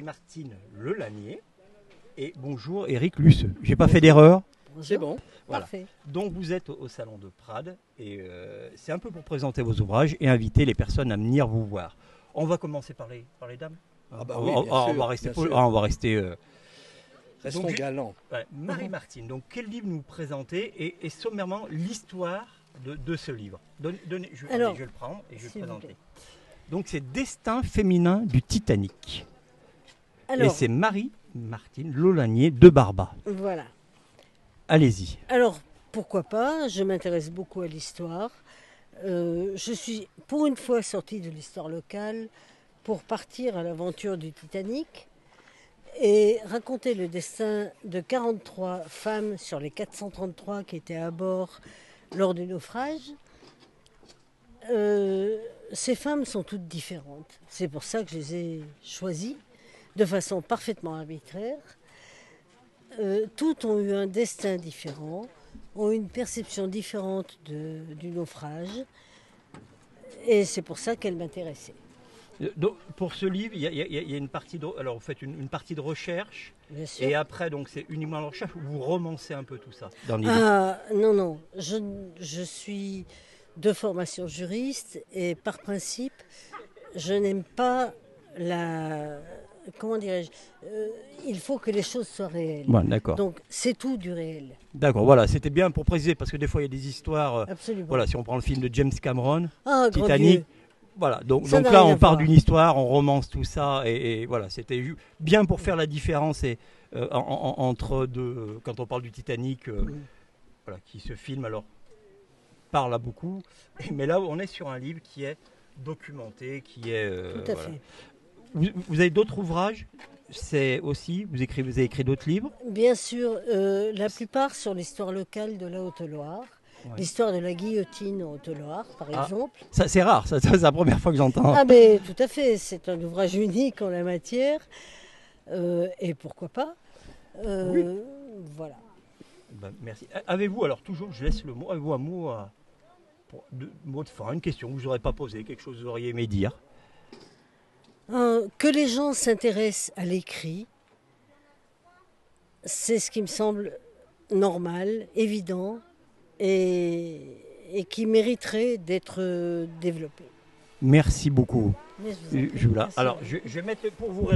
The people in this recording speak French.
Marie-Martine Lelanier et bonjour Éric Lusseux. J'ai pas fait d'erreur. C'est bon. Voilà. Parfait. Donc vous êtes au salon de Prades et c'est un peu pour présenter vos ouvrages et inviter les personnes à venir vous voir. On va commencer par les dames. Ah bah oui, bien sûr, on va rester bien sûr. on va rester Restons donc, galants. ouais, Marie-Martine, donc quel livre nous présentez et sommairement l'histoire de ce livre. Alors, je vais le prendre et je vais s'il le vous présenter. plaît. Donc c'est Destin féminin du Titanic. Et Alors, c'est Marie-Martine Lelanier de Barba. voilà. Allez-y. Alors, pourquoi pas, je m'intéresse beaucoup à l'histoire. Je suis pour une fois sortie de l'histoire locale pour partir à l'aventure du Titanic et raconter le destin de 43 femmes sur les 433 qui étaient à bord lors du naufrage. Ces femmes sont toutes différentes. C'est pour ça que je les ai choisies de façon parfaitement arbitraire. Toutes ont eu un destin différent, ont une perception différente du naufrage. Et c'est pour ça qu'elles m'intéressaient. Donc, pour ce livre, il y a une partie de, alors vous faites une partie de recherche Bien sûr. et après donc c'est uniquement la recherche ou vous romancez un peu tout ça dans le livre. Ah, non. Je suis de formation juriste et par principe, je n'aime pas la... Comment dirais-je il faut que les choses soient réelles. Bon, d'accord. Donc c'est tout du réel. D'accord, voilà, c'était bien pour préciser parce que des fois il y a des histoires. Absolument. Voilà, si on prend le film de James Cameron, Ah, grand Titanic. Dieu. Voilà, donc Ça n'a là rien on à part voir. d'une histoire, on romance tout ça et voilà, c'était bien pour faire la différence entre deux, quand on parle du Titanic, voilà, qui se filme alors parle à beaucoup, mais là on est sur un livre qui est documenté, qui est Tout à fait. Vous avez d'autres ouvrages, c'est aussi vous avez écrit d'autres livres. Bien sûr, la plupart sur l'histoire locale de la Haute-Loire. Ouais. L'histoire de la guillotine en Haute-Loire, par exemple. Ça c'est rare, ça, c'est la première fois que j'entends. Ah mais tout à fait, c'est un ouvrage unique en la matière. Et pourquoi pas Oui. Voilà. Ben, merci. Avez-vous alors toujours, je laisse le mot, avez-vous un mot mot de fin, une question que vous n'aurez pas posée, quelque chose que vous auriez aimé dire? Que les gens s'intéressent à l'écrit, c'est ce qui me semble normal, évident et qui mériterait d'être développé. Merci beaucoup. Mais je vous en prie, Jula. merci. Alors, je vais mettre pour vous